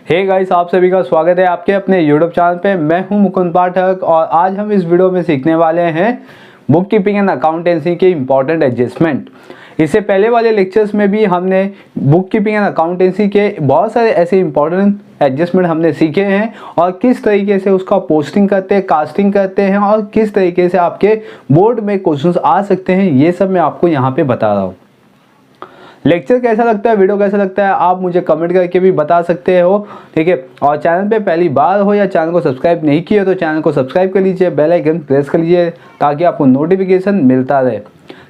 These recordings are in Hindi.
हे गाइस, आप सभी का स्वागत है आपके अपने यूट्यूब चैनल पे। मैं हूं मुकुंद पाठक और आज हम इस वीडियो में सीखने वाले हैं बुक कीपिंग एंड अकाउंटेंसी के इम्पॉर्टेंट एडजस्टमेंट। इससे पहले वाले लेक्चर्स में भी हमने बुक कीपिंग एंड अकाउंटेंसी के बहुत सारे ऐसे इंपॉर्टेंट एडजस्टमेंट हमने सीखे हैं और किस तरीके से उसका पोस्टिंग करते हैं, कास्टिंग करते हैं और किस तरीके से आपके बोर्ड में क्वेश्चंस आ सकते हैं, ये सब मैं आपको यहाँ पे बता रहा हूँ। लेक्चर कैसा लगता है, वीडियो कैसा लगता है, आप मुझे कमेंट करके भी बता सकते हो, ठीक है। और चैनल पे पहली बार हो या चैनल को सब्सक्राइब नहीं किया तो चैनल को सब्सक्राइब कर लीजिए, बेल आइकन प्रेस कर लीजिए ताकि आपको नोटिफिकेशन मिलता रहे।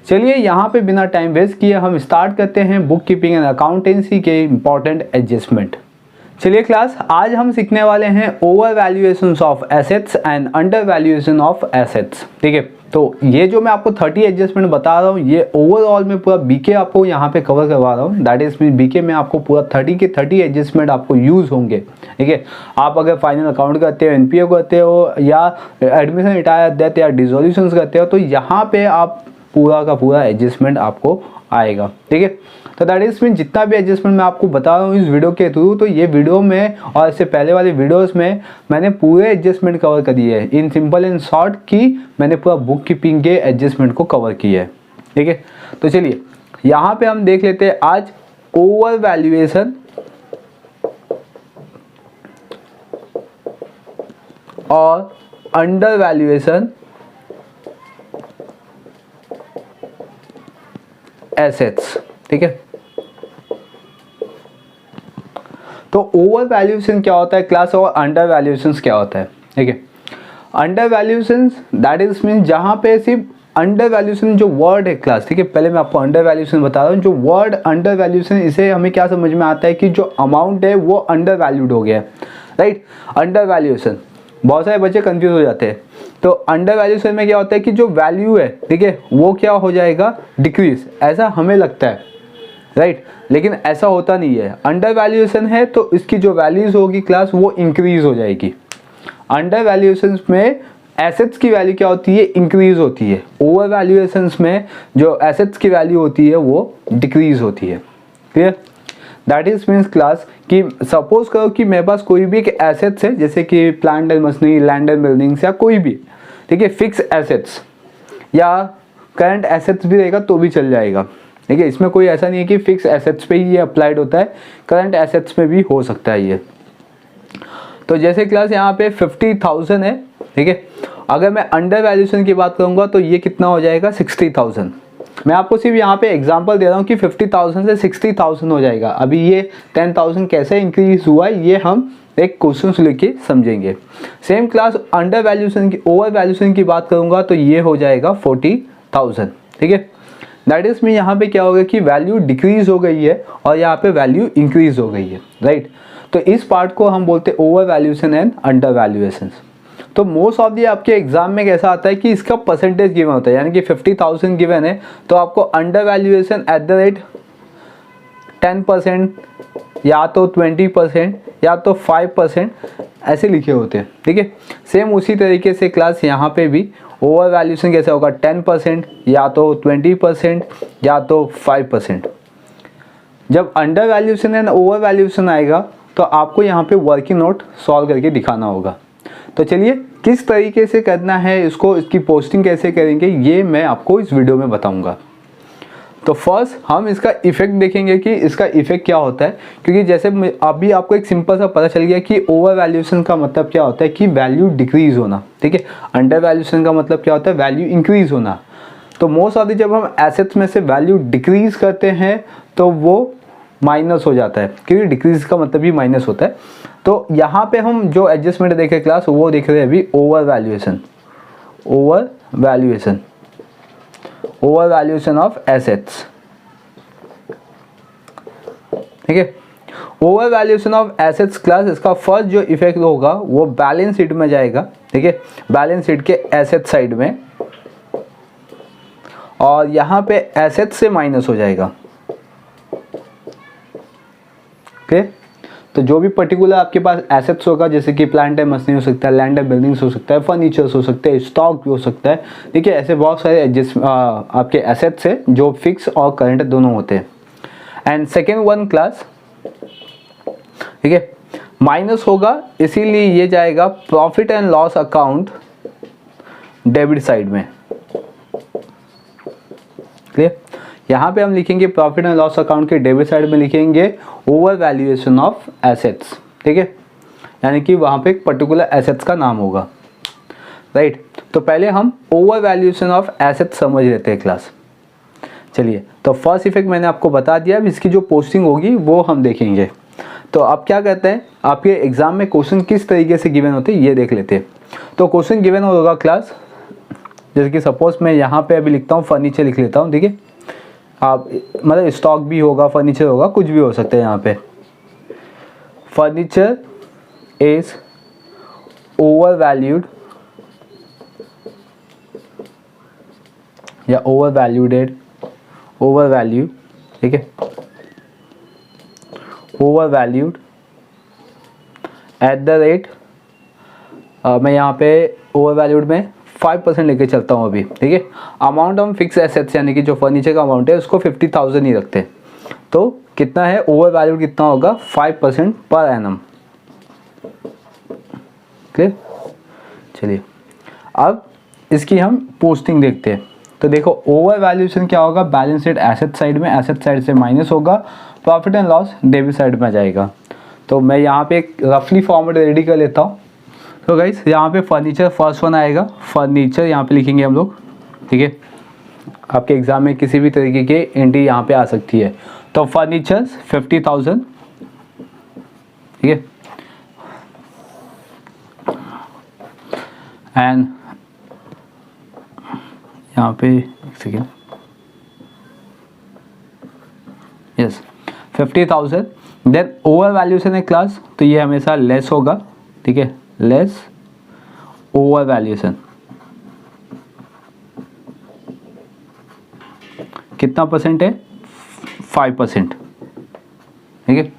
चलिए यहाँ पे बिना टाइम वेस्ट किए हम स्टार्ट करते हैं बुक कीपिंग एंड अकाउंटेंसी के इम्पॉर्टेंट एडजस्टमेंट। चलिए क्लास, आज हम सीखने वाले हैं over valuations of assets and under valuation of assets, ठीक है। तो ये जो मैं आपको 30 एडजस्टमेंट बता रहा हूँ, ये ओवरऑल में पूरा बीके आपको यहाँ पे कवर करवा रहा हूँ। दैट इज मीन बीके में आपको पूरा 30 के 30 एडजस्टमेंट आपको यूज़ होंगे, ठीक है। आप अगर फाइनल अकाउंट करते हो, एनपीओ करते हो या एडमिशन रिटायर डेथ या डिसोल्यूशंस करते हो तो यहाँ पे आप पूरा का पूरा एडजस्टमेंट आपको आएगा, ठीक है। तो दैट इज मीन जितना भी एडजस्टमेंट मैं आपको बता रहा हूँ इस वीडियो के थ्रू, तो ये वीडियो में और इससे पहले वाले वीडियोस में मैंने पूरे एडजस्टमेंट कवर कर दिए हैं इन सिंपल एंड शॉर्ट की मैंने पूरा बुक कीपिंग के एडजस्टमेंट को कवर किया है, ठीक है। तो चलिए यहाँ पे हम देख लेते हैं आज ओवर वैल्यूएशन और अंडर वैल्यूएशन एसेट्स, ठीक है। तो ओवर वैल्यूएशन क्या होता है क्लास और अंडर वैल्यूएशन क्या होता है, ठीक है। Under valuation that is mean जहां पे सिर्फ अंडर वैल्यूएशन जो वर्ड है क्लास, ठीक है। पहले मैं आपको अंडर वैल्यूएशन बता रहा हूँ। जो वर्ड अंडर वैल्यूएशन, इसे हमें क्या समझ में आता है कि जो अमाउंट है वो अंडर वैल्यूड हो गया है, राइट। अंडर वैल्यूएशन बहुत सारे बच्चे कंफ्यूज हो जाते हैं। तो अंडर वैल्यूएशन में क्या होता है कि जो वैल्यू है, ठीक है, वो क्या हो जाएगा, डिक्रीज, ऐसा हमें लगता है, राइट। लेकिन ऐसा होता नहीं है। अंडर वैल्यूएशन है तो इसकी जो वैल्यूज होगी क्लास वो इंक्रीज हो जाएगी। अंडर वैल्यूएशन में एसेट्स की वैल्यू क्या होती है, इंक्रीज होती है। ओवर वैल्यूएशन में जो एसेट्स की वैल्यू होती है वो डिक्रीज होती है, clear. That is means class कि सपोज करो कि मेरे पास कोई भी एक एसेट्स है, जैसे कि plant and machinery, land and buildings या कोई भी, ठीक है, फिक्स एसेट्स या करंट एसेट्स भी रहेगा तो भी चल जाएगा, ठीक है। इसमें कोई ऐसा नहीं है कि फिक्स एसेट्स पे ही ये अप्लाइड होता है, करंट एसेट्स में भी हो सकता है ये। तो जैसे क्लास यहाँ पे 50,000 है, ठीक है। अगर मैं अंडर वैल्यूएशन की बात करूँगा तो ये कितना हो जाएगा, 60,000। मैं आपको सिर्फ यहाँ पे एग्जांपल दे रहा हूँ कि 50,000 से 60,000 हो जाएगा। अभी ये 10,000 कैसे इंक्रीज हुआ है ये हम एक क्वेश्चन लेके समझेंगे। सेम क्लास अंडर वैल्यूएशन की, ओवर वैल्यूएशन की बात करूँगा तो ये हो जाएगा 40,000, ठीक है। दैट इज मीन यहाँ पे क्या होगा कि वैल्यू डिक्रीज हो गई है और यहाँ पे वैल्यू इंक्रीज हो गई है, राइट। तो इस पार्ट को हम बोलते हैं over valuation and under valuation. तो मोस्ट ऑफ दी आपके एग्जाम में कैसा आता है कि इसका परसेंटेज गिवन होता है, यानी कि 50,000 गिवन है तो आपको अंडर वैल्यूएशन @ 10% या तो 20% या तो 5% ऐसे लिखे होते हैं, ठीक है। सेम उसी तरीके से क्लास यहाँ पे भी ओवर वैल्यूएशन कैसे होगा, 10% या तो 20% या तो 5%। जब under valuation and over valuation आएगा तो आपको यहाँ पे वर्किंग नोट सॉल्व करके दिखाना होगा। तो चलिए किस तरीके से करना है इसको, इसकी पोस्टिंग कैसे करेंगे ये मैं आपको इस वीडियो में बताऊंगा। तो फर्स्ट हम इसका इफेक्ट देखेंगे कि इसका इफेक्ट क्या होता है, क्योंकि जैसे अभी आपको एक सिंपल सा पता चल गया कि ओवर वैल्यूएशन का मतलब क्या होता है कि वैल्यू डिक्रीज होना, ठीक है। अंडर वैल्यूएशन का मतलब क्या होता है, वैल्यू इंक्रीज होना। तो मोस्ट ऑफ द जब हम एसेट्स में से वैल्यू डिक्रीज करते हैं तो वो माइनस हो जाता है, क्योंकि डिक्रीज का मतलब भी माइनस होता है। तो यहाँ पे हम जो एडजस्टमेंट देखे क्लास वो देख रहे हैं अभी over valuation, over valuation, over valuation of assets, ठीक है। Over valuation of assets class, इसका फर्स्ट जो इफेक्ट होगा वो बैलेंस शीट में जाएगा, ठीक है, बैलेंस शीट के एसेट साइड में, और यहाँ पे एसेट से माइनस हो जाएगा, ओके। तो जो भी पर्टिकुलर आपके पास एसेट्स होगा, जैसे कि प्लांट एंड मशीनरी हो सकता है, लैंड एंड बिल्डिंग्स हो सकता है, फर्नीचर्स हो सकते हैं, स्टॉक भी हो सकता है, ठीक है। ऐसे बहुत सारे आपके एसेट्स है जो फिक्स और करंट दोनों होते हैं। एंड सेकेंड वन क्लास, ठीक है, माइनस होगा, इसीलिए ये जाएगा profit and loss account debit side में। क्लियर? यहाँ पे हम लिखेंगे प्रॉफिट एंड लॉस अकाउंट के डेबिट साइड में लिखेंगे ओवर वैल्यूएशन ऑफ एसेट्स। ठीक है, यानी कि वहाँ पे एक पर्टिकुलर एसेट्स का नाम होगा, राइट। तो पहले हम ओवर वैल्यूएशन ऑफ एसेट्स समझ लेते हैं क्लास। चलिए, तो फर्स्ट इफेक्ट मैंने आपको बता दिया, अब इसकी जो पोस्टिंग होगी वो हम देखेंगे। तो आप क्या कहते हैं, आपके एग्जाम में क्वेश्चन किस तरीके से गिवन होते हैं ये देख लेते हैं। तो क्वेश्चन गिवन होगा क्लास, जैसे कि सपोज मैं यहाँ पे अभी लिखता हूँ फर्नीचर लिख लेता हूँ। ठीक है, आप मतलब स्टॉक भी होगा, फर्नीचर होगा, कुछ भी हो सकता है। यहाँ पे फर्नीचर इज ओवर वैल्यूड या ओवर वैल्यूडेड, ओवर वैल्यू। ठीक है, over valued at the rate, मैं यहाँ पे ओवर वैल्यूड में 5% लेके चलता हूँ अभी। ठीक है, अमाउंट हम फिक्स एसेट्स यानी कि जो फर्नीचर का अमाउंट है उसको 50,000 ही रखते हैं। तो कितना है ओवर वैल्यूड, कितना होगा 5% पर एनम। क्लियर? चलिए, अब इसकी हम पोस्टिंग देखते हैं। तो देखो ओवर वैल्यूएशन क्या होगा, बैलेंस शीट एसेट साइड में, एसेट साइड से माइनस होगा, profit and loss debit side में जाएगा। तो मैं यहाँ पे एक रफली फॉर्मेट रेडी कर लेता हूँ। तो गाइस यहाँ पे फर्नीचर फर्स्ट वन आएगा, फर्नीचर यहाँ पे लिखेंगे हम लोग। ठीक है, आपके एग्जाम में किसी भी तरीके की एंट्री यहाँ पे आ सकती है। तो फर्नीचर 50,000। ठीक है, एंड यहाँ पे एक second, yes 50,000। Then over valuation है क्लास, तो ये हमेशा लेस होगा। ठीक है, लेस ओवर वैल्यूएशन कितना परसेंट है, 5%। ठीक है,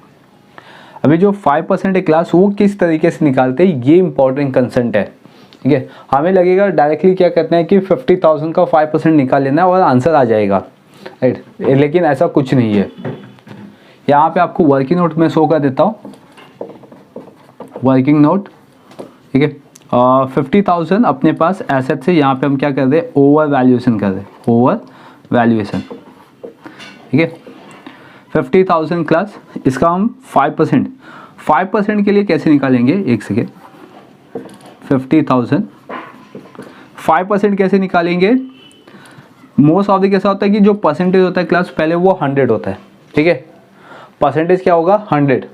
अभी जो 5% है क्लास वो किस तरीके से निकालते हैं ये इंपॉर्टेंट कंसेप्ट है। ठीक है, हमें लगेगा डायरेक्टली क्या कहते हैं कि 50,000 का 5% निकाल लेना है और आंसर आ जाएगा, राइट। लेकिन ऐसा कुछ नहीं है। यहाँ पे आपको वर्किंग नोट में शो कर देता हूँ, वर्किंग नोट। ठीक है, 50,000 अपने पास एसेट से, यहाँ पे हम क्या कर रहे हैं ओवर वैल्यूएशन कर रहे हैं, ओवर वैल्यूएशन। ठीक है, 50,000 क्लास, इसका हम 5% के लिए कैसे निकालेंगे, एक सेकेंड। 50,000 5% कैसे निकालेंगे, मोस्ट ऑफ द कैसा होता है कि जो परसेंटेज होता है क्लास पहले वो 100 होता है। ठीक है, परसेंटेज क्या होगा 100।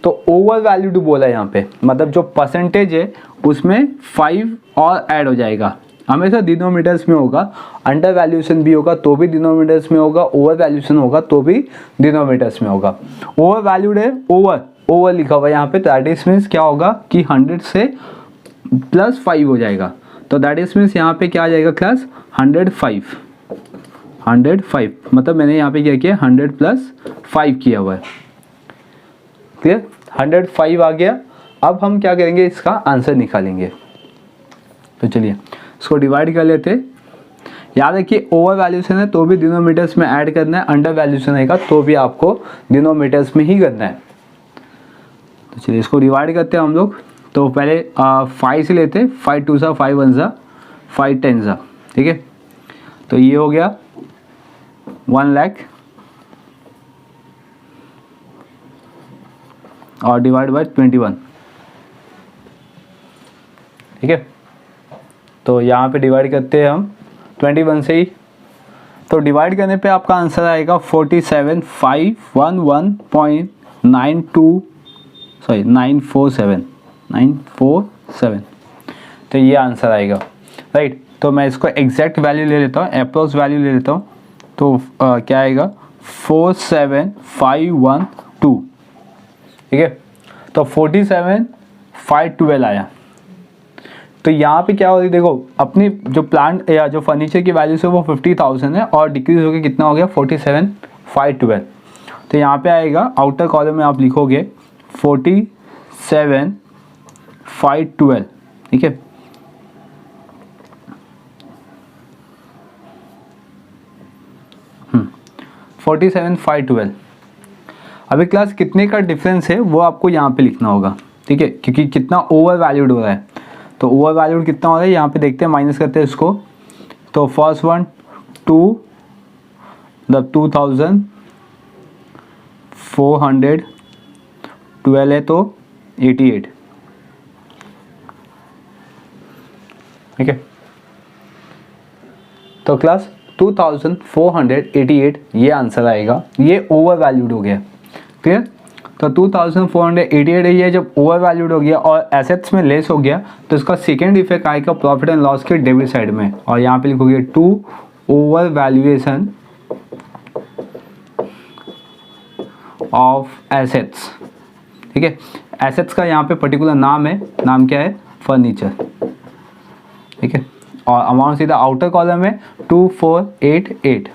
तो ओवर वैल्यूड बोला है यहाँ पे, मतलब जो परसेंटेज है उसमें 5 और ऐड हो जाएगा, हमेशा डिनोमिनेटर्स में होगा। अंडर वैल्यूएशन भी होगा तो भी डिनोमिनेटर्स में होगा, ओवर वैल्यूएशन होगा तो भी डिनोमिनेटर्स में होगा। ओवर वैल्यूड है, ओवर लिखा हुआ है यहाँ पे, दैट इज मीन्स क्या होगा कि 100 से +5 हो जाएगा। तो दैट इज मीन्स यहाँ पे क्या आ जाएगा क्लास 105, मतलब मैंने यहाँ पे क्या किया 100 + 5 किया हुआ है। क्लियर, 105 आ गया। अब हम क्या करेंगे, इसका आंसर निकालेंगे। तो चलिए इसको डिवाइड कर लेते हैं। याद रखिए ओवर वैल्यूएशन है तो भी डिनोमिनेटर्स में ऐड करना है, अंडर वैल्यूएशन है तो भी आपको डिनोमिनेटर्स में ही करना है। तो चलिए इसको डिवाइड करते हैं हम लोग। तो पहले 5 से लेते हैं, 5 2 सा 5 1 सा 5 10 सा। ठीक है, तो ये हो गया 1 लाख और डिवाइड बाय 21। ठीक है, तो यहाँ पे डिवाइड करते हैं हम 21 से ही। तो डिवाइड करने पे आपका आंसर आएगा 947। तो ये आंसर आएगा, राइट। तो मैं इसको एग्जैक्ट वैल्यू ले लेता हूँ, अप्रोक्स वैल्यू ले लेता हूँ। तो क्या आएगा 47512। ठीक है, तो 47,512 आया। तो यहाँ पे क्या हो रही है, देखो अपनी जो प्लांट या जो फर्नीचर की वैल्यू से वो 50,000 है और डिक्रीज होकर कितना हो गया 47,512। तो यहाँ पे आएगा आउटर कॉलम में आप लिखोगे 47,512। ठीक है, $47,512। अभी क्लास कितने का डिफरेंस है वो आपको यहाँ पे लिखना होगा, ठीक है, क्योंकि कितना ओवर वैल्यूड हो रहा है। तो ओवर वैल्यूड कितना हो रहा है यहाँ पे देखते हैं, माइनस करते हैं इसको। तो फर्स्ट वन 2 मतलब 2412 है तो 88, ठीक है। तो क्लास 2488 ये आंसर आएगा, ये ओवर वैल्यूड हो गया, क्लियर। तो 2488 ये जब ओवर वैल्यूड हो गया और एसेट्स में लेस हो गया तो इसका सेकेंड इफेक्ट आएगा प्रॉफिट एंड लॉस के डेबिट साइड में, और यहाँ पे लिखोगे 2 ओवर वैल्यूएशन ऑफ एसेट्स, ठीक है। एसेट्स का यहाँ पे पर्टिकुलर नाम है, नाम क्या है, फर्नीचर, ठीक है। और अमाउंट सीधा आउटर कॉलम में 2488।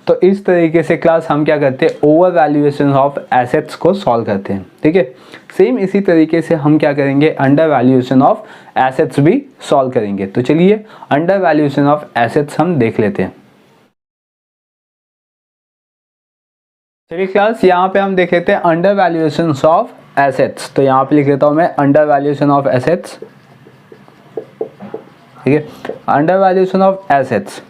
तो इस तरीके से क्लास हम क्या करते हैं, ओवर वैल्यूएशन ऑफ एसेट्स को सॉल्व करते हैं, ठीक है। सेम इसी तरीके से हम क्या करेंगे, अंडर वैल्यूएशन ऑफ एसेट्स भी सॉल्व करेंगे। तो चलिए अंडर वैल्यूएशन ऑफ एसेट्स हम देख लेते हैं। चलिए क्लास यहाँ पे हम देख लेते हैं अंडर वैल्यूएशन ऑफ एसेट्स। तो यहाँ पे लिख लेता हूँ मैं अंडर वैल्यूएशन ऑफ एसेट्स, ठीक है, अंडर वैल्यूएशन ऑफ एसेट्स।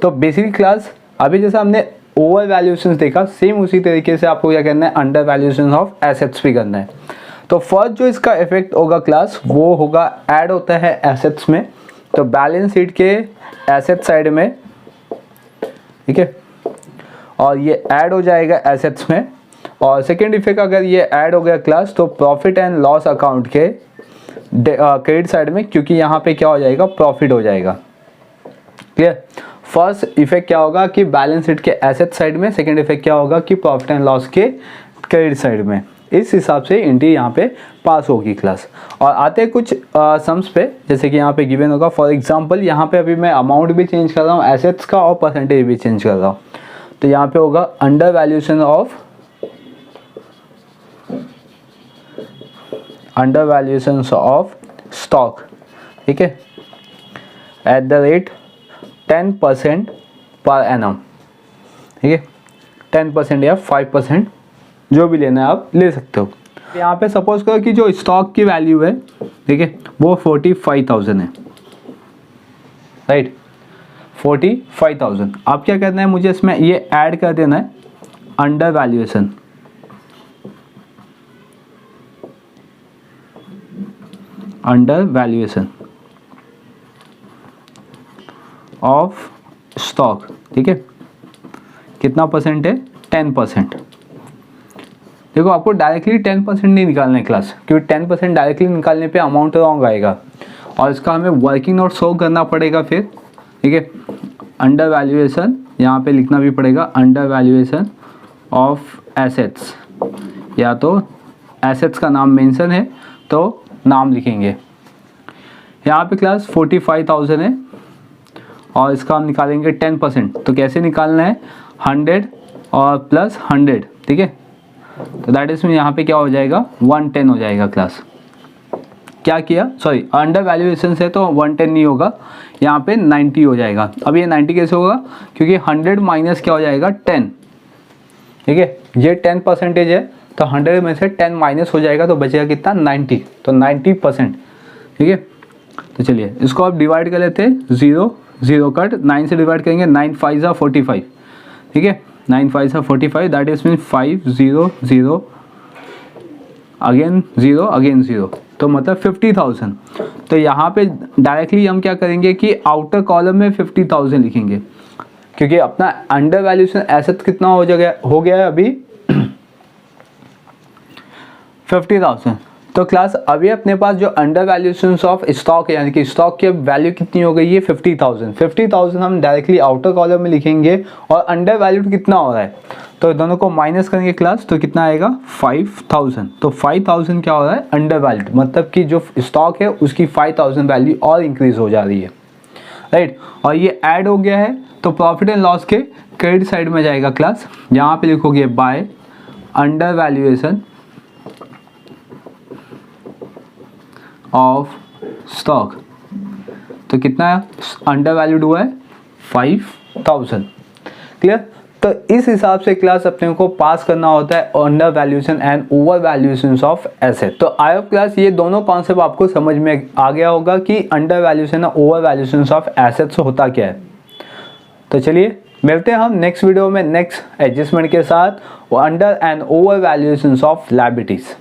तो बेसिकली क्लास अभी जैसा हमने ओवर वैल्यूएशन देखा, सेम उसी तरीके से आपको क्या करना है, अंडर वैल्यूएशन ऑफ एसेट्स भी करना है। तो फर्स्ट जो इसका इफेक्ट होगा क्लास वो होगा, ऐड होता है एसेट्स में, तो बैलेंस शीट के एसेट साइड में, ठीक है, और ये ऐड हो जाएगा एसेट्स में। और सेकेंड इफेक्ट अगर ये ऐड हो गया क्लास तो प्रॉफिट एंड लॉस अकाउंट के क्रेडिट साइड में, क्योंकि यहाँ पे क्या हो जाएगा, प्रॉफिट हो जाएगा, क्लियर। फर्स्ट इफेक्ट क्या होगा कि बैलेंस शीट के एसेट साइड में, सेकंड इफेक्ट क्या होगा कि प्रॉफिट एंड लॉस के क्रेडिट साइड में। इस हिसाब से एंट्री यहाँ पे पास होगी क्लास। और आते हैं कुछ सम्स पे, जैसे कि यहाँ पे गिवन होगा। फॉर एग्जांपल यहाँ पे अभी मैं अमाउंट भी चेंज कर रहा हूँ एसेट्स का और परसेंटेज भी चेंज कर रहा हूँ। तो यहाँ पे होगा अंडर वैल्यूएशन ऑफ स्टॉक, ठीक है, at the rate 10% per annum, ठीक है, 10% या 5% जो भी लेना है आप ले सकते हो। यहाँ पे सपोज करो कि जो स्टॉक की वैल्यू है, ठीक है, वो 45,000 है, राइट, 45,000। अब क्या करना है, मुझे इसमें ये ऐड कर देना है अंडर वैल्यूएशन ऑफ स्टॉक, ठीक है। कितना परसेंट है, 10%। देखो आपको डायरेक्टली 10% नहीं निकालना है क्लास, क्योंकि 10% डायरेक्टली निकालने पे अमाउंट रॉन्ग आएगा और इसका हमें वर्किंग नोट शो करना पड़ेगा फिर, ठीक है। अंडर वैल्यूएशन यहाँ पे लिखना भी पड़ेगा, अंडर वैल्यूएशन ऑफ एसेट्स, या तो एसेट्स का नाम मेंशन है तो नाम लिखेंगे। यहाँ पे क्लास 45,000 है और इसका हम निकालेंगे 10%। तो कैसे निकालना है, 100 और प्लस 100, ठीक है। तो दैट इज में यहाँ पे क्या हो जाएगा, 110 हो जाएगा क्लास। क्या किया, सॉरी, अंडर वैल्यूएशन से तो 110 नहीं होगा, यहाँ पे 90 हो जाएगा। अब ये 90 कैसे होगा, क्योंकि 100 माइनस क्या हो जाएगा, 10, ठीक है। ये 10% है तो 100 में से 10 माइनस हो जाएगा तो बचेगा कितना, 90। तो 90%, ठीक है। तो चलिए इसको आप डिवाइड कर लेते हैं, 0 0 कट, 9 से डिवाइड करेंगे, 9 5 ज़ा 45, ठीक है, 9 5 ज़ा 45, that is mean 5 0 0 again 0 again 0, तो मतलब 50,000। तो यहाँ पे डायरेक्टली हम क्या करेंगे कि आउटर कॉलम में 50,000 लिखेंगे, क्योंकि अपना अंडर वैल्यूएशन एसेट कितना हो गया है अभी 50,000। तो क्लास अभी अपने पास जो अंडर वैल्यूएशन ऑफ स्टॉक है, यानी कि स्टॉक की वैल्यू कितनी हो गई है, 50,000 हम डायरेक्टली आउटर कॉलम में लिखेंगे। और अंडर वैल्यूड कितना हो रहा है, तो दोनों को माइनस करेंगे क्लास, तो कितना आएगा, 5,000। तो 5,000 क्या हो रहा है, अंडर वैल्यूड, मतलब कि जो स्टॉक है उसकी 5,000 वैल्यू और इंक्रीज हो जा रही है, राइट। और ये ऐड हो गया है तो प्रॉफिट एंड लॉस के क्रेडिट साइड में जाएगा क्लास। यहाँ पे लिखोगे by under valuation of stock. तो कितना अंडर वैल्यूड हुआ है, 5,000, क्लियर। तो इस हिसाब से क्लास अपने को पास करना होता है under valuation and over valuation of asset. तो आई होप क्लास ये दोनों कॉन्सेप्ट आपको समझ में आ गया होगा कि अंडर वैल्यूएशन और ओवर वैल्यूएशन ऑफ एसेट्स होता क्या है। तो चलिए मिलते हैं हम नेक्स्ट वीडियो में नेक्स्ट एडजस्टमेंट के साथ under and over valuation of liabilities.